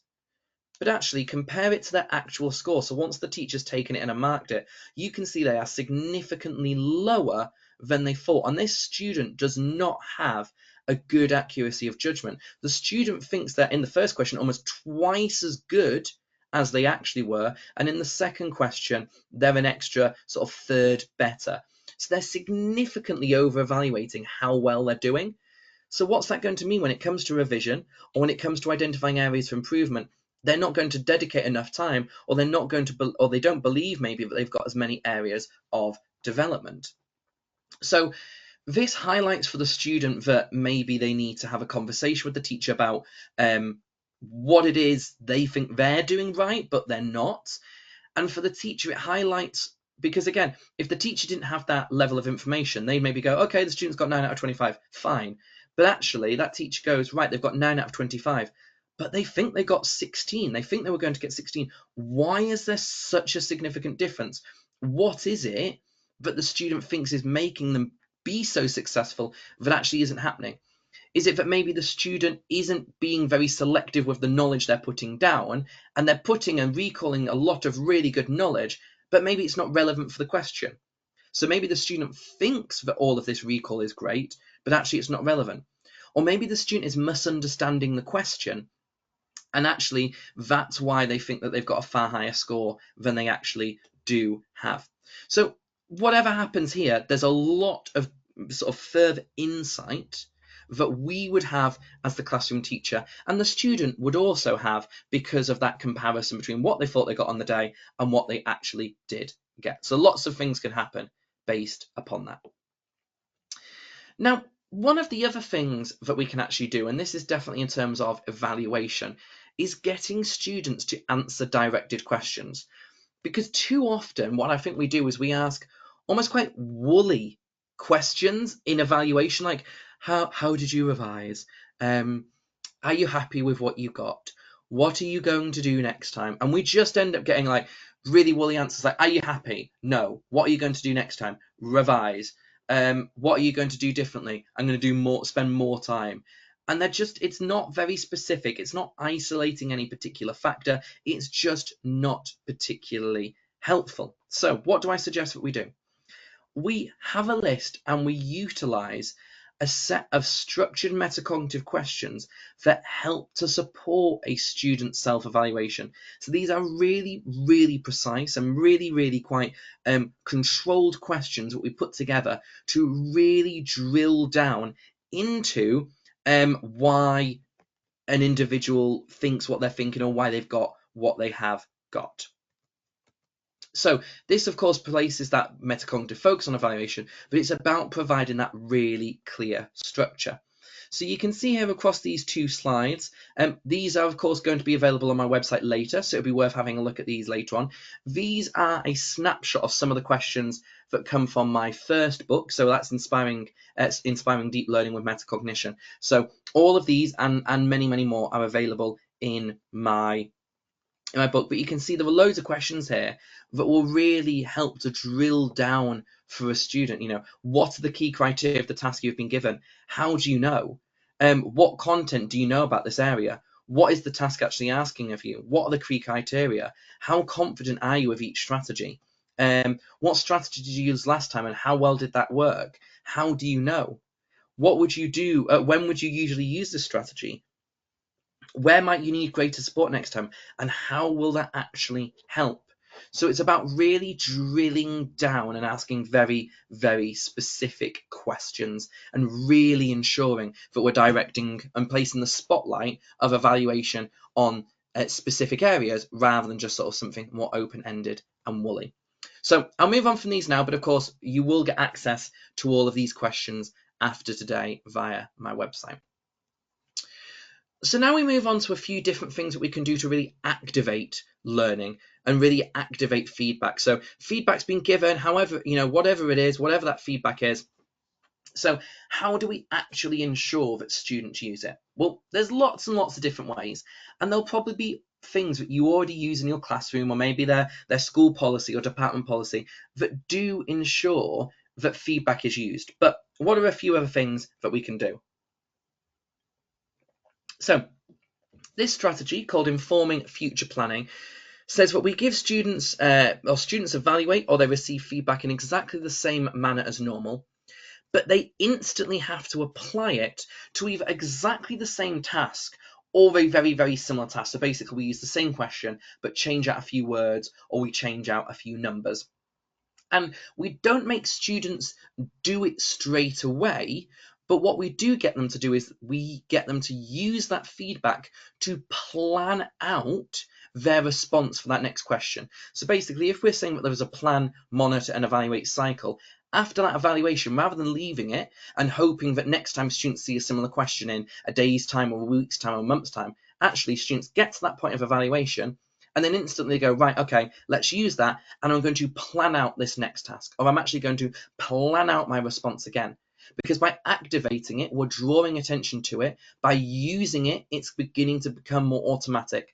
But actually compare it to their actual score. So once the teacher's taken it and marked it, you can see they are significantly lower than they thought. And this student does not have a good accuracy of judgment. The student thinks they're in the first question almost twice as good as they actually were. And in the second question, they're an extra sort of third better. So they're significantly over-evaluating how well they're doing. So what's that going to mean when it comes to revision, or when it comes to identifying areas for improvement? They're not going to dedicate enough time, or they're not going to, or they don't believe maybe that they've got as many areas of development. So this highlights for the student that maybe they need to have a conversation with the teacher about what it is they think they're doing right, but they're not. And for the teacher, it highlights, because again, if the teacher didn't have that level of information, they maybe go, okay, the student's got 9 out of 25, fine. But actually, that teacher goes, right, they've got 9 out of 25. But they think they got 16. They think they were going to get 16. Why is there such a significant difference? What is it that the student thinks is making them be so successful that actually isn't happening? Is it that maybe the student isn't being very selective with the knowledge they're putting down, and they're putting and recalling a lot of really good knowledge, but maybe it's not relevant for the question? So maybe the student thinks that all of this recall is great, but actually it's not relevant. Or maybe the student is misunderstanding the question, and actually, that's why they think that they've got a far higher score than they actually do have. So whatever happens here, there's a lot of sort of further insight that we would have as the classroom teacher, and the student would also have, because of that comparison between what they thought they got on the day and what they actually did get. So lots of things can happen based upon that. Now, one of the other things that we can actually do, and this is definitely in terms of evaluation, is getting students to answer directed questions. Because too often what I think we do is we ask almost quite woolly questions in evaluation, like how did you revise? Are you happy with what you got? What are you going to do next time? And we just end up getting like really woolly answers like, are you happy? No. What are you going to do next time? Revise. What are you going to do differently? I'm going to do more, spend more time. And they're just, it's not very specific. It's not isolating any particular factor. It's just not particularly helpful. So what do I suggest that we do? We have a list and we utilize a set of structured metacognitive questions that help to support a student's self-evaluation. So these are really, really precise and really, really quite controlled questions that we put together to really drill down into why an individual thinks what they're thinking or why they've got what they have got. So this, of course, places that metacognitive focus on evaluation, but it's about providing that really clear structure. So you can see here across these two slides, these are, of course, going to be available on my website later, so it'll be worth having a look at these later on. These are a snapshot of some of the questions that come from my first book, so that's Inspiring Deep Learning with Metacognition. So all of these and many, many more are available in my book, but you can see there are loads of questions here that will really help to drill down for a student. You know, what are the key criteria of the task you've been given? How do you know? What content do you know about this area? What is the task actually asking of you? What are the key criteria? How confident are you with each strategy? What strategy did you use last time and how well did that work? How do you know? What would you do? When would you usually use this strategy? Where might you need greater support next time, and how will that actually help? So it's about really drilling down and asking very, very specific questions and really ensuring that we're directing and placing the spotlight of evaluation on specific areas rather than just sort of something more open-ended and woolly. So I'll move on from these now, but of course you will get access to all of these questions after today via my website. So now we move on to a few different things that we can do to really activate learning and really activate feedback. So feedback's been given, however, whatever it is, whatever that feedback is. So how do we actually ensure that students use it? Well, there's lots and lots of different ways, and there'll probably be things that you already use in your classroom or maybe their school policy or department policy that do ensure that feedback is used. But what are a few other things that we can do? So this strategy, called Informing Future Planning, says that we give students evaluate or they receive feedback in exactly the same manner as normal, but they instantly have to apply it to either exactly the same task or a very, very similar task. So basically we use the same question, but change out a few words or we change out a few numbers. And we don't make students do it straight away, but what we do get them to do is we get them to use that feedback to plan out their response for that next question. So basically, if we're saying that there was a plan, monitor, and evaluate cycle, after that evaluation, rather than leaving it and hoping that next time students see a similar question in a day's time or a week's time or a month's time, actually students get to that point of evaluation and then instantly go, right, okay, let's use that, and I'm going to plan out this next task, or I'm actually going to plan out my response again. Because by activating it, we're drawing attention to it. By using it, it's beginning to become more automatic.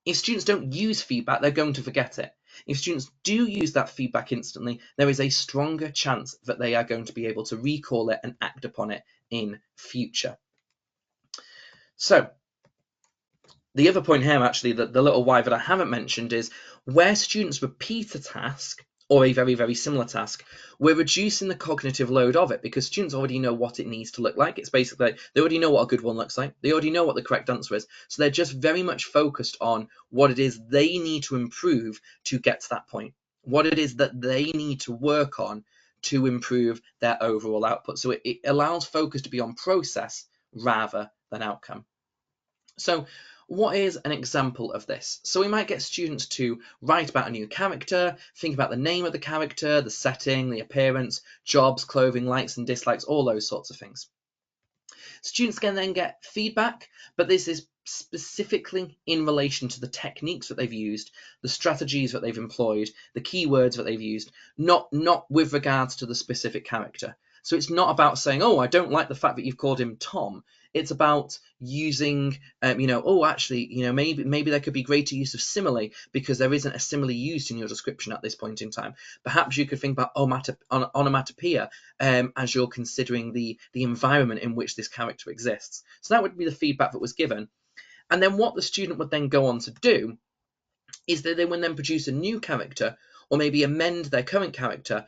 If students don't use feedback, they're going to forget it. If students do use that feedback instantly, there is a stronger chance that they are going to be able to recall it and act upon it in future. So the other point here, actually, that the little why that I haven't mentioned is where students repeat a task or a very, very similar task, we're reducing the cognitive load of it because students already know what it needs to look like. It's basically, they already know what a good one looks like. They already know what the correct answer is. So they're just very much focused on what it is they need to improve to get to that point, what it is that they need to work on to improve their overall output. So it allows focus to be on process rather than outcome. So what is an example of this? So we might get students to write about a new character, think about the name of the character, the setting, the appearance, jobs, clothing, likes and dislikes, all those sorts of things. Students can then get feedback, but this is specifically in relation to the techniques that they've used, the strategies that they've employed, the keywords that they've used, not with regards to the specific character. So it's not about saying, oh, I don't like the fact that you've called him Tom. It's about using, maybe there could be greater use of simile because there isn't a simile used in your description at this point in time. Perhaps you could think about onomatopoeia as you're considering the environment in which this character exists. So that would be the feedback that was given. And then what the student would then go on to do is that they would then produce a new character or maybe amend their current character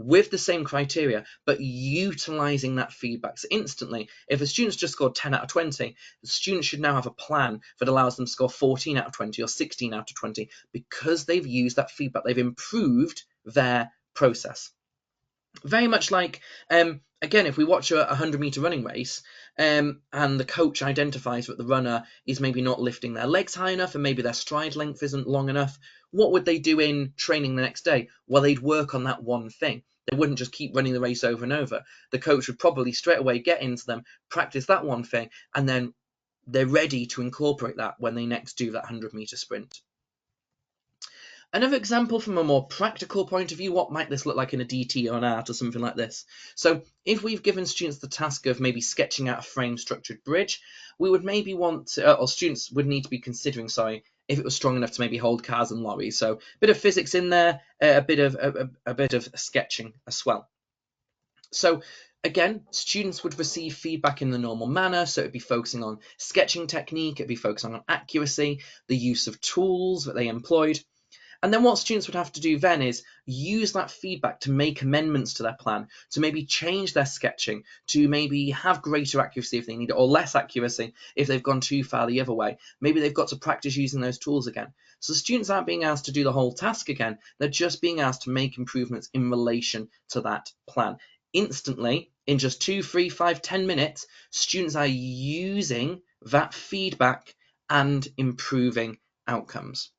with the same criteria, but utilizing that feedback. So instantly, if a student's just scored 10 out of 20, the student should now have a plan that allows them to score 14 out of 20 or 16 out of 20 because they've used that feedback. They've improved their process. Very much like, again, if we watch a 100-meter running race, and the coach identifies that the runner is maybe not lifting their legs high enough and maybe their stride length isn't long enough, what would they do in training the next day? Well, they'd work on that one thing. They wouldn't just keep running the race over and over. The coach would probably straight away get into them, practice that one thing, and then they're ready to incorporate that when they next do that 100-meter sprint. Another example from a more practical point of view, what might this look like in a DT or an art or something like this? So if we've given students the task of maybe sketching out a frame structured bridge, we would maybe want to, or students would need to be considering, sorry, if it was strong enough to maybe hold cars and lorries. So a bit of physics in there, a bit of sketching as well. So again, students would receive feedback in the normal manner. So it'd be focusing on sketching technique, it'd be focusing on accuracy, the use of tools that they employed. And then what students would have to do then is use that feedback to make amendments to their plan, to maybe change their sketching, to maybe have greater accuracy if they need it, or less accuracy if they've gone too far the other way. Maybe they've got to practice using those tools again. So students aren't being asked to do the whole task again. They're just being asked to make improvements in relation to that plan. Instantly, in just 2, 3, 5, 10 minutes, students are using that feedback and improving outcomes.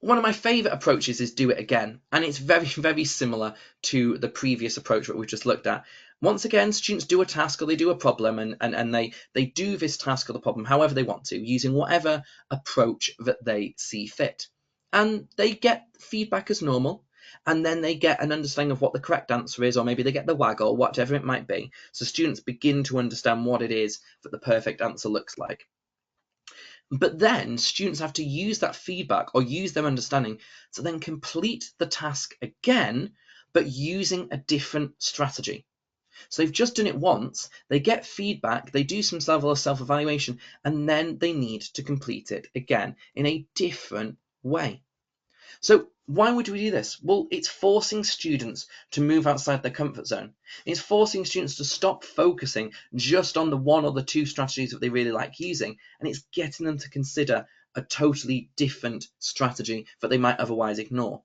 One of my favourite approaches is do it again, and it's very, very similar to the previous approach that we just looked at. Once again, students do a task or they do a problem, and they do this task or the problem however they want to, using whatever approach that they see fit. And they get feedback as normal, and then they get an understanding of what the correct answer is, or maybe they get the waggle, whatever it might be. So students begin to understand what it is that the perfect answer looks like. But then students have to use that feedback or use their understanding to then complete the task again, but using a different strategy. So they've just done it once, they get feedback, they do some level of self-evaluation, and then they need to complete it again in a different way. So why would we do this? Well, it's forcing students to move outside their comfort zone. It's forcing students to stop focusing just on the one or the two strategies that they really like using, and it's getting them to consider a totally different strategy that they might otherwise ignore.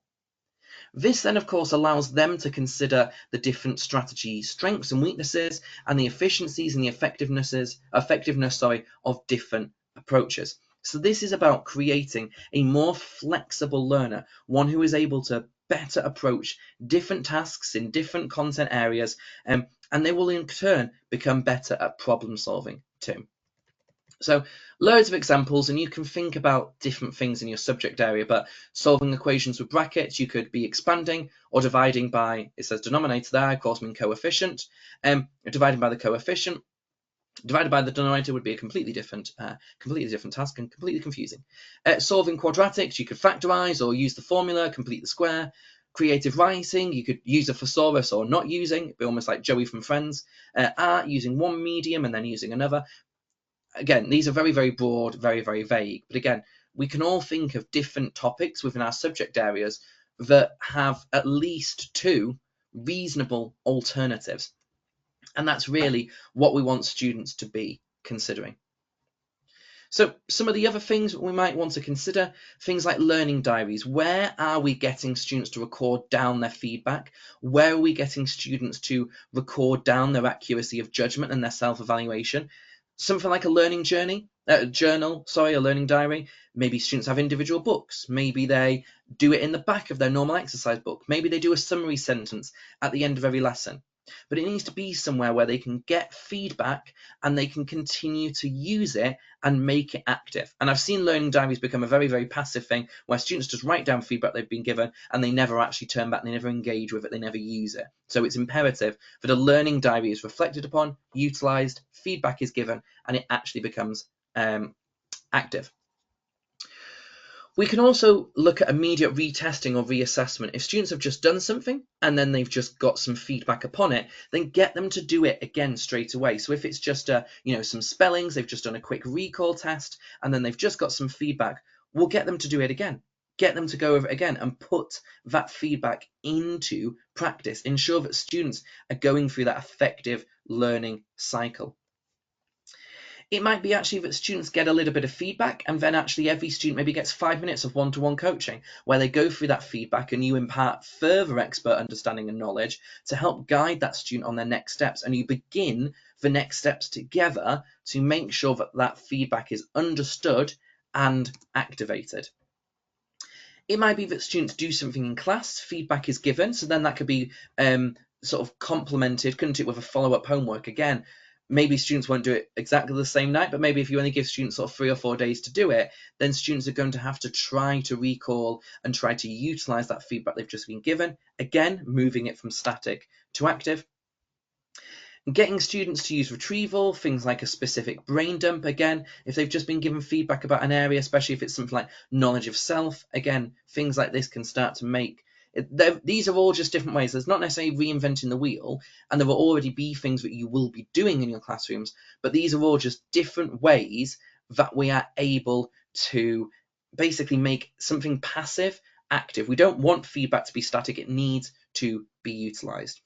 This then, of course, allows them to consider the different strategy strengths and weaknesses and the efficiencies and the effectiveness of different approaches. So this is about creating a more flexible learner, one who is able to better approach different tasks in different content areas, and they will in turn become better at problem solving too. So loads of examples, and you can think about different things in your subject area, but solving equations with brackets, you could be expanding or dividing by, it says denominator there, of course, mean coefficient, dividing by the coefficient. Divided by the denominator would be a completely different task and completely confusing. Solving quadratics, you could factorize or use the formula, complete the square. Creative writing, you could use a thesaurus or not using, it'd be almost like Joey from Friends. Art, using one medium and then using another. Again, these are very, very broad, very, very vague. But again, we can all think of different topics within our subject areas that have at least two reasonable alternatives. And that's really what we want students to be considering. So some of the other things we might want to consider, things like learning diaries. Where are we getting students to record down their feedback? Where are we getting students to record down their accuracy of judgment and their self-evaluation? Something like a learning a learning diary. Maybe students have individual books. Maybe they do it in the back of their normal exercise book. Maybe they do a summary sentence at the end of every lesson. But it needs to be somewhere where they can get feedback and they can continue to use it and make it active. And I've seen learning diaries become a very, very passive thing where students just write down feedback they've been given and they never actually turn back, they never engage with it, they never use it. So it's imperative that a learning diary is reflected upon, utilised, feedback is given, and it actually becomes active. We can also look at immediate retesting or reassessment. If students have just done something and then they've just got some feedback upon it, then get them to do it again straight away. So if it's just some spellings, they've just done a quick recall test and then they've just got some feedback, we'll get them to do it again. Get them to go over it again and put that feedback into practice. Ensure that students are going through that effective learning cycle. It might be actually that students get a little bit of feedback, and then actually every student maybe gets 5 minutes of one-to-one coaching where they go through that feedback and you impart further expert understanding and knowledge to help guide that student on their next steps, and you begin the next steps together to make sure that that feedback is understood and activated. It might be that students do something in class, feedback is given, so then that could be sort of complemented, couldn't it, with a follow-up homework. Again, maybe students won't do it exactly the same night, but maybe if you only give students sort of 3 or 4 days to do it, then students are going to have to try to recall and try to utilize that feedback they've just been given. Again, moving it from static to active. Getting students to use retrieval, things like a specific brain dump, again, if they've just been given feedback about an area, especially if it's something like knowledge of self, again, things like this can start to make these are all just different ways. There's not necessarily reinventing the wheel, and there will already be things that you will be doing in your classrooms, but these are all just different ways that we are able to basically make something passive active. We don't want feedback to be static, it needs to be utilized.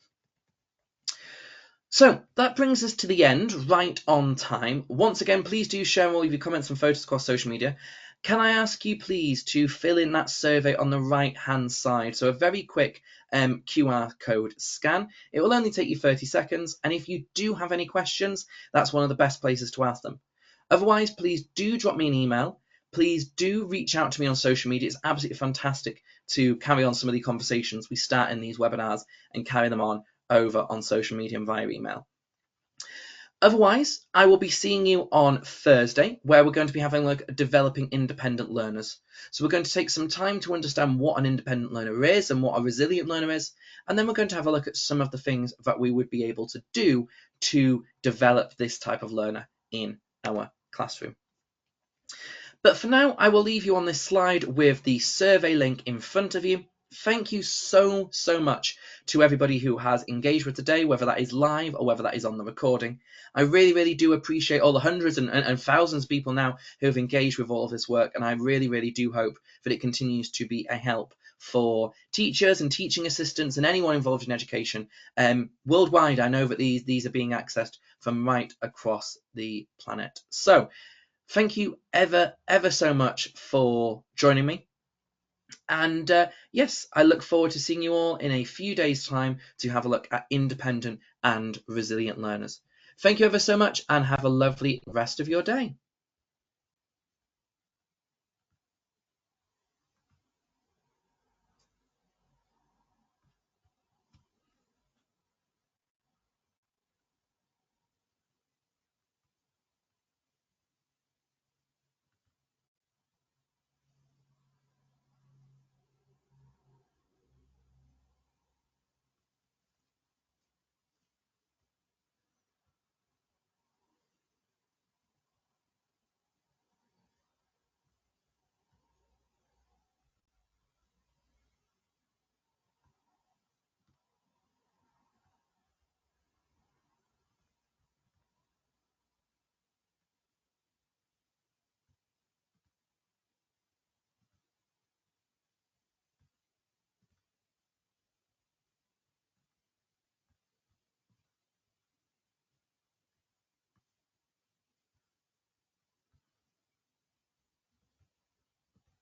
So that brings us to the end, right on time. Once again, please do share all of your comments and photos across social media. Can I ask you please to fill in that survey on the right hand side? So a very quick QR code scan. It will only take you 30 seconds. And if you do have any questions, that's one of the best places to ask them. Otherwise, please do drop me an email. Please do reach out to me on social media. It's absolutely fantastic to carry on some of the conversations we start in these webinars and carry them on over on social media and via email. Otherwise, I will be seeing you on Thursday, where we're going to be having a look at developing independent learners. So we're going to take some time to understand what an independent learner is and what a resilient learner is, and then we're going to have a look at some of the things that we would be able to do to develop this type of learner in our classroom. But for now, I will leave you on this slide with the survey link in front of you. Thank you so much to everybody who has engaged with today, whether that is live or whether that is on the recording. I really do appreciate all the hundreds and thousands of people now who have engaged with all of this work, and I really do hope that it continues to be a help for teachers and teaching assistants and anyone involved in education worldwide. I know that these are being accessed from right across the planet. So thank you ever so much for joining me. And yes, I look forward to seeing you all in a few days' time to have a look at independent and resilient learners. Thank you ever so much and have a lovely rest of your day.